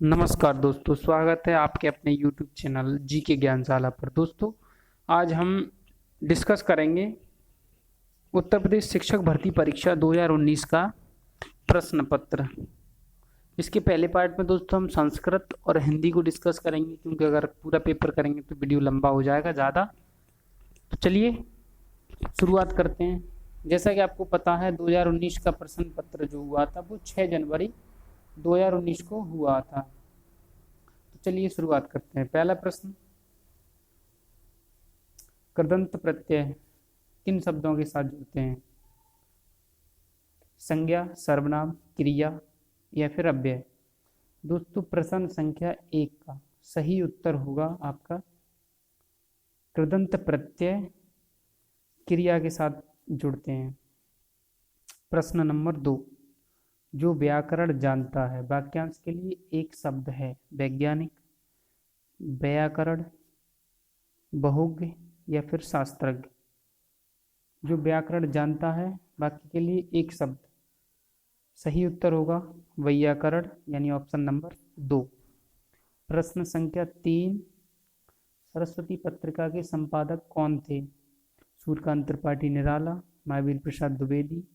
नमस्कार दोस्तों, स्वागत है आपके अपने YouTube चैनल जी के ज्ञानशाला पर। दोस्तों, आज हम डिस्कस करेंगे उत्तर प्रदेश शिक्षक भर्ती परीक्षा 2019 का प्रश्न पत्र। इसके पहले पार्ट में दोस्तों हम संस्कृत और हिंदी को डिस्कस करेंगे, क्योंकि अगर पूरा पेपर करेंगे तो वीडियो लंबा हो जाएगा ज़्यादा। तो चलिए शुरुआत करते हैं। जैसा कि आपको पता है 2019 का प्रश्न पत्र जो हुआ था वो 6 जनवरी 2019 को हुआ था। तो चलिए शुरुआत करते हैं। पहला प्रश्न, कृदंत प्रत्यय किन शब्दों के साथ जुड़ते हैं? संज्ञा, सर्वनाम, क्रिया या फिर अव्यय? दोस्तों, प्रश्न संख्या 1 का सही उत्तर होगा आपका कृदंत प्रत्यय क्रिया के साथ जुड़ते हैं। प्रश्न नंबर 2, जो व्याकरण जानता है वाक्यांश के लिए एक शब्द है? वैज्ञानिक, व्याकरण, बहुज्ञ या फिर शास्त्रज्ञ? जो व्याकरण जानता है वाक्य के लिए एक शब्द, सही उत्तर होगा वैयाकरण, यानी ऑप्शन नंबर 2। प्रश्न संख्या 3, सरस्वती पत्रिका के संपादक कौन थे? सूर्यकांत त्रिपाठी निराला, महावीर प्रसाद द्विवेदी,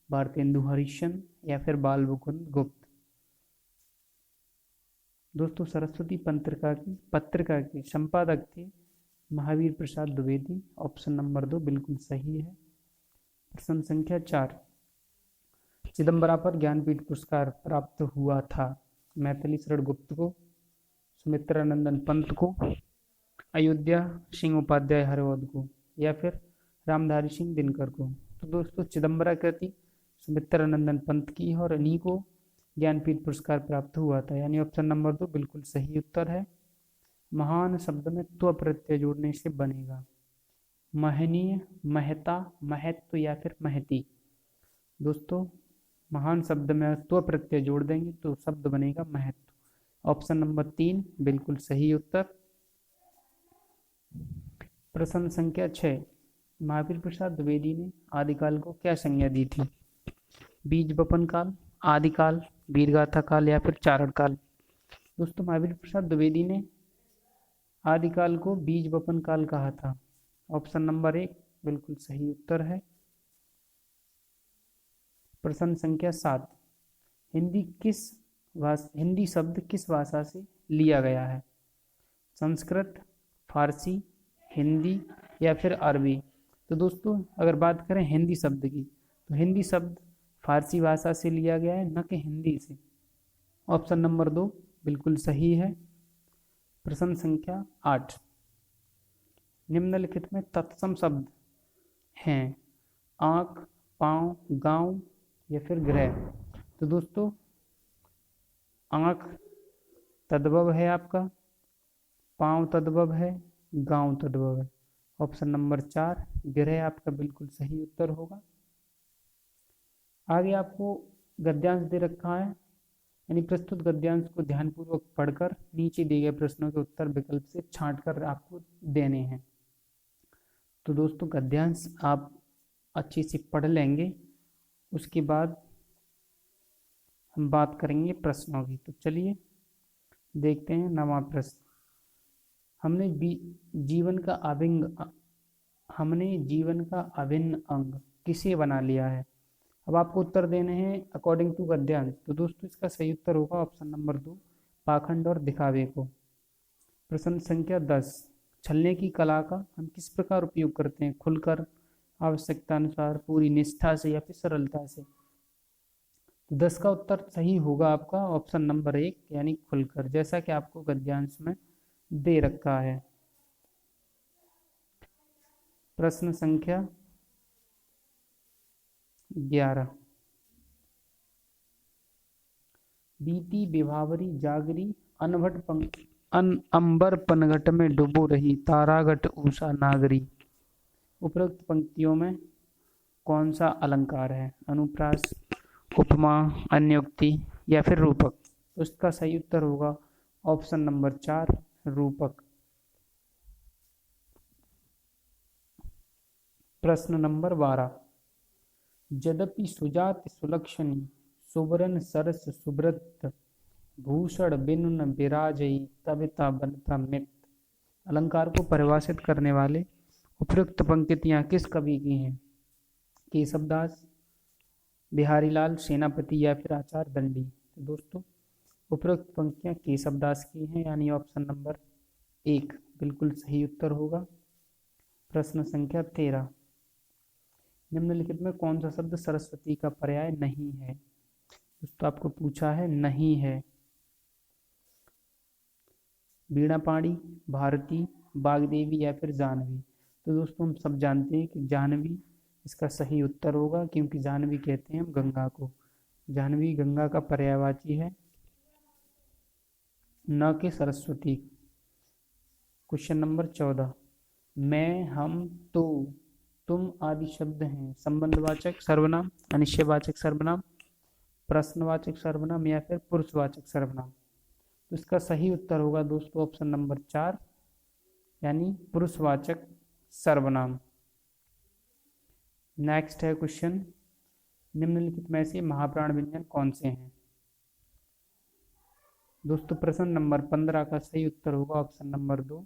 भारतेंदु हरिश्चंद्र या फिर बाल मुकुंद गुप्त? दोस्तों, सरस्वती पत्रिका के संपादक थे महावीर प्रसाद द्विवेदी, ऑप्शन नंबर 2 बिल्कुल सही है। प्रश्न संख्या 4, चिदम्बरा पर ज्ञानपीठ पुरस्कार प्राप्त हुआ था? मैथिली शरण गुप्त को, सुमित्रानंदन पंत को, अयोध्या सिंह उपाध्याय हरवद को या फिर रामधारी सिंह दिनकर को? तो दोस्तों, चिदम्बरा कृति सुमित्रानंदन पंत की है और इन्हीं को ज्ञानपीठ पुरस्कार प्राप्त हुआ था, यानी ऑप्शन नंबर 2 बिल्कुल सही उत्तर है। महान शब्द में त्व प्रत्यय जोड़ने से बनेगा महनीय, महता, महत्व या फिर महती? दोस्तों, महान शब्द में त्व प्रत्यय जोड़ देंगे तो शब्द बनेगा महत्व, ऑप्शन नंबर 3 बिल्कुल सही उत्तर। प्रश्न संख्या 6, महावीर प्रसाद द्विवेदी ने आदिकाल को क्या संज्ञा दी थी? बीज बपन काल, आदिकाल, वीरगाथा काल या फिर चारण काल? दोस्तों, महावीर प्रसाद द्विवेदी ने आदिकाल को बीज बपन काल कहा था, ऑप्शन नंबर 1 बिल्कुल सही उत्तर है। प्रश्न संख्या 7, हिंदी शब्द किस भाषा से लिया गया है? संस्कृत, फारसी, हिंदी या फिर अरबी? तो दोस्तों, अगर बात करें हिंदी शब्द की, तो हिंदी शब्द फारसी भाषा से लिया गया है, न कि हिंदी से, ऑप्शन नंबर 2 बिल्कुल सही है। प्रश्न संख्या 8, निम्नलिखित में तत्सम शब्द हैं? आंख, पांव, गांव या फिर ग्रह? तो दोस्तों, आंख तद्भव है आपका, पांव तद्भव है, गांव तद्भव है, ऑप्शन नंबर 4 ग्रह आपका बिल्कुल सही उत्तर होगा। आगे आपको गद्यांश दे रखा है, यानी प्रस्तुत गद्यांश को ध्यानपूर्वक पढ़कर नीचे दिए गए प्रश्नों के उत्तर विकल्प से छांटकर आपको देने हैं। तो दोस्तों, गद्यांश आप अच्छे से पढ़ लेंगे, उसके बाद हम बात करेंगे प्रश्नों की। तो चलिए देखते हैं 9वां प्रश्न, हमने जीवन का अभिन्न अंग किसे बना लिया है? अब आपको उत्तर देने हैं अकॉर्डिंग टू गद्यांश। तो दोस्तों, इसका सही उत्तर होगा ऑप्शन नंबर 2 पाखंड और दिखावे को। प्रश्न संख्या 10, छलने की कला का हम किस प्रकार उपयोग करते हैं? खुलकर, आवश्यकता अनुसार, पूरी निष्ठा से या फिर सरलता से? तो 10 का उत्तर सही होगा आपका ऑप्शन नंबर 1 यानी खुलकर, जैसा कि आपको गद्यांश में दे रखा है। प्रश्न संख्या 11, बीती विभावरी जागरी अंबर पनघट में डूबो रही तारागट उषा नागरी? उपरोक्त पंक्तियों में कौन सा अलंकार है? अनुप्रास, उपमा, अन्योक्ति या फिर रूपक? तो इसका सही उत्तर होगा ऑप्शन नंबर 4 रूपक। प्रश्न नंबर 12, यद्यपि सुजाति सुलक्षणी सुवरन सरस सुब्रत भूषण बिनु न विराजई कविता बनता मित। अलंकार को परिभाषित करने वाले उपयुक्त पंक्तियां किस कवि की हैं? केशवदास, बिहारी लाल सेनापति या फिर आचार्य दंडी। तो दोस्तों उपयुक्त पंक्तियां केशवदास की हैं, यानी ऑप्शन नंबर 1 बिल्कुल सही उत्तर होगा। प्रश्न संख्या 13, निम्नलिखित में कौन सा शब्द सरस्वती का पर्याय नहीं है? दोस्तों आपको पूछा है नहीं है। वीणा पाणी, भारती, बागदेवी या फिर जाह्नवी। तो दोस्तों हम सब जानते हैं कि जाह्नवी इसका सही उत्तर होगा, क्योंकि जाह्नवी कहते हैं हम गंगा को। जाह्नवी गंगा का पर्यायवाची है, न कि सरस्वती। क्वेश्चन नंबर 14, मैं, हम, तो, तुम आदि शब्द हैं संबंधवाचक सर्वनाम, अनिश्चयवाचक सर्वनाम, प्रश्नवाचक सर्वनाम या फिर पुरुषवाचक सर्वनाम। तो इसका सही उत्तर होगा दोस्तों ऑप्शन नंबर 4, यानी पुरुषवाचक सर्वनाम। नेक्स्ट है क्वेश्चन, निम्नलिखित में से महाप्राण व्यंजन कौन से हैं? दोस्तों प्रश्न नंबर 15 का सही उत्तर होगा ऑप्शन नंबर 2,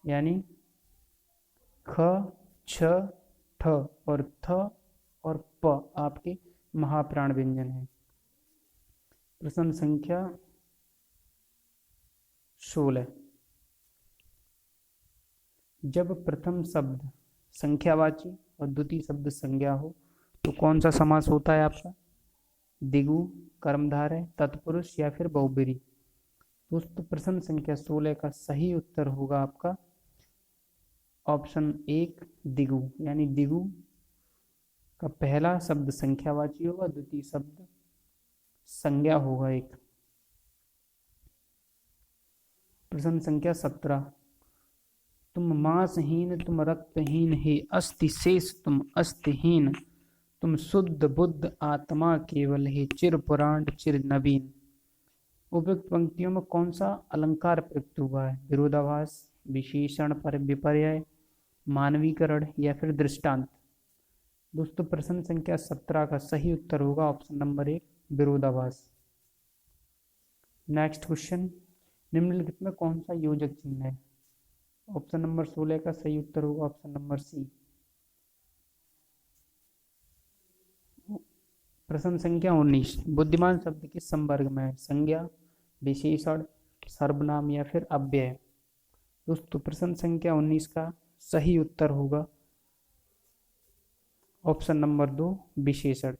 यानी ख, छ, ठ और थ और प आपके महाप्राण व्यंजन हैं। प्रश्न संख्या 16, जब प्रथम शब्द संख्यावाची और द्वितीय शब्द संज्ञा हो तो कौन सा समास होता है आपका? दिगु, कर्मधारय, तत्पुरुष या फिर बहुब्रीहि। दोस्तों प्रश्न संख्या 16 का सही उत्तर होगा आपका ऑप्शन 1 दिगु, यानी दिगु का पहला शब्द संख्यावाची होगा, द्वितीय शब्द संज्ञा होगा एक। प्रश्न संख्या 17, तुम मांसहीन, तुम रक्तहीन, हे अस्थि शेष तुम अस्थिहीन, तुम शुद्ध बुद्ध आत्मा केवल, हे चिर पुराण चिर नवीन। उपयुक्त पंक्तियों में कौन सा अलंकार प्रयुक्त हुआ है? विरोधाभास, विशेषण पर विपर्यय, मानवीकरण या फिर दृष्टांत। दोस्तों प्रश्न संख्या 17 का सही उत्तर होगा ऑप्शन नंबर 1 विरोधाभास। नेक्स्ट क्वेश्चन, निम्नलिखित में कौन सा योजक चिन्ह है? ऑप्शन नंबर 16 का सही उत्तर होगा ऑप्शन नंबर सी। प्रश्न संख्या 19, बुद्धिमान शब्द किस संवर्ग में है? संज्ञा, विशेषण, सर्वनाम या फिर अव्यय। दोस्तों प्रश्न संख्या 19 का सही उत्तर होगा ऑप्शन नंबर 2 विशेषण,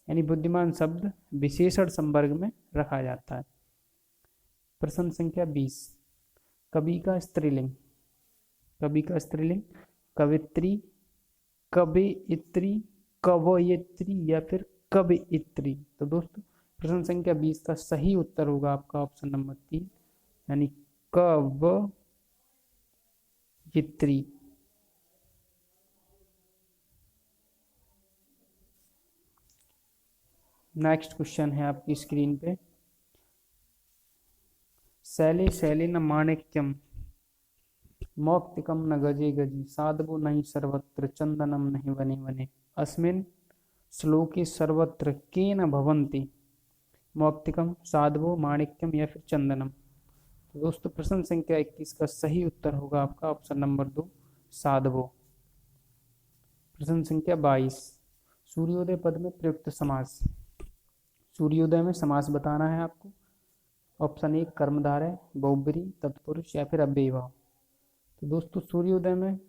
यानी बुद्धिमान शब्द विशेषण संवर्ग में रखा जाता है। प्रश्न संख्या 20, कवि का स्त्रीलिंग। कवि का स्त्रीलिंग कवित्री, कवयित्री, कवयित्री या फिर कवयित्री। तो दोस्तों प्रश्न संख्या 20 का सही उत्तर होगा आपका ऑप्शन नंबर 3, यानी कवयित्री। नेक्स्ट क्वेश्चन है आपकी स्क्रीन पे, शैले शैले न माणिक्यम, मौक्तिकम न गजे गजी, साधवो नहीं सर्वत्र, चंदनम नहीं वने वने, अस्मिन् श्लोके सर्वत्र केन भवन्ति, मौक्तिकम, साधवो, माणिक्यम या फिर चंदनम। तो दोस्तों प्रश्न संख्या 21 का सही उत्तर होगा आपका ऑप्शन नंबर 2 साधवो। प्रश्न संख्या 22, सूर्योदय पद में प्रयुक्त समास। सूर्योदय में समास बताना है आपको। ऑप्शन 1 कर्मधारय, बहुब्रीहि, तत्पुरुष या फिर अव्ययीभाव। तो दोस्तों सूर्योदय में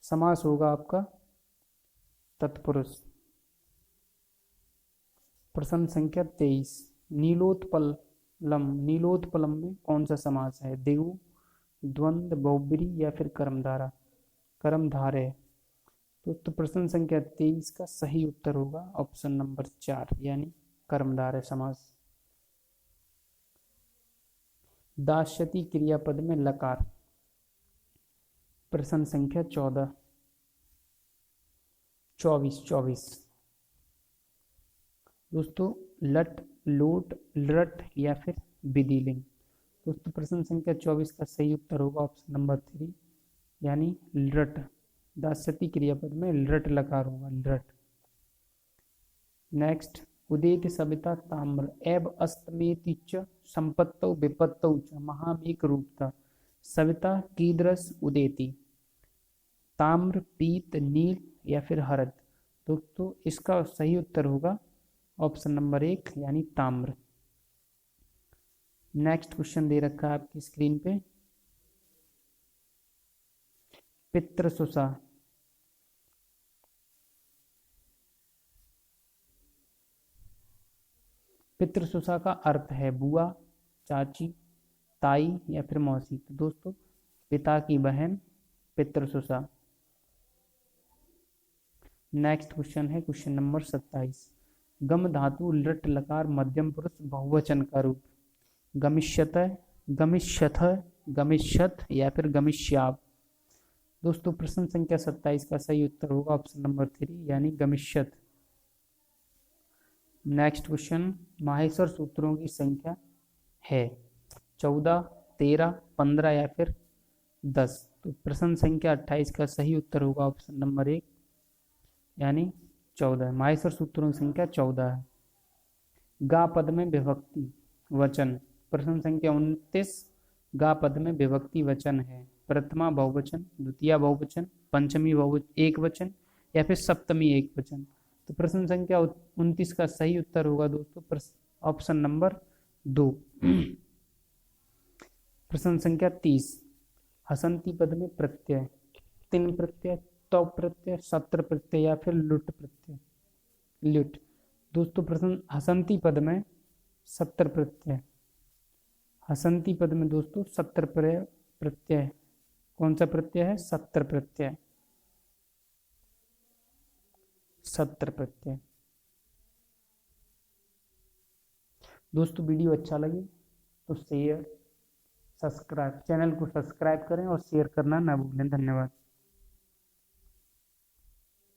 समास होगा आपका तत्पुरुष। प्रश्न संख्या 23, नीलोत्पलम। नीलोत्पलम में कौन सा समास है? दिगु, द्वंद्व, बहुब्रीहि या फिर कर्मधारा कर्मधारय। तो प्रश्न संख्या 23 का सही उत्तर होगा ऑप्शन नंबर 4, यानी कर्मधारय समास। दास्यति क्रियापद में लकार। प्रश्न संख्या 24 दोस्तों लट, लोट, लट या फिर विधिलिंग। दोस्तों प्रश्न संख्या 24 का सही उत्तर होगा ऑप्शन नंबर 3, यानी लट। दास्यति क्रियापद में लट लकार होगा, लट। नेक्स्ट उदेति सविता ताम्र एव अस्तमेति च संपत्तौ विपत्तौ च महामेक रूपता सविता कीदृश उदेति ताम्र पीत नील या फिर हरद। दोस्तों इसका सही उत्तर होगा ऑप्शन नंबर 1 यानी ताम्र। नेक्स्ट क्वेश्चन दे रखा है आपकी स्क्रीन पे, पितृसुषा। पितृसुषा का अर्थ है बुआ, चाची, ताई या फिर मौसी। तो दोस्तों पिता की बहन पितृसुषा। नेक्स्ट क्वेश्चन है क्वेश्चन नंबर 27। गम धातु लृट लकार मध्यम पुरुष बहुवचन का रूप गमिष्यत, गमिष्यथ, गमिष्यत या फिर गमिष्याव। दोस्तों प्रश्न संख्या 27 का सही उत्तर होगा ऑप्शन नंबर 3 यानी गमिष्यत। नेक्स्ट क्वेश्चन, माहेश्वर सूत्रों की संख्या है 14, 13, 15 या फिर 10। तो प्रश्न संख्या 28 का सही उत्तर होगा ऑप्शन नंबर 1 यानी 14। माहेश्वर सूत्रों की संख्या 14 है। गा पद में विभक्ति वचन, प्रश्न संख्या 29। गा पद में विभक्ति वचन है प्रथमा बहुवचन, द्वितीय बहुवचन, पंचमी बहुवचन एक वचन या फिर सप्तमी एक वचन। तो प्रश्न संख्या 29 का सही उत्तर होगा दोस्तों ऑप्शन नंबर 2। प्रश्न संख्या 30। हसंती पद में प्रत्यय तिन प्रत्यय, तो प्रत्यय, सत्र प्रत्यय या फिर लुट प्रत्यय लुट। दोस्तों प्रश्न हसंती पद में सत्र प्रत्यय, हसंती पद में दोस्तों सत्र प्रत्यय, कौन सा प्रत्यय है? सत्र प्रत्यय, सत्र प्रत्यय। दोस्तों वीडियो अच्छा लगे तो शेयर, सब्सक्राइब, चैनल को सब्सक्राइब करें और शेयर करना ना भूलें। धन्यवाद।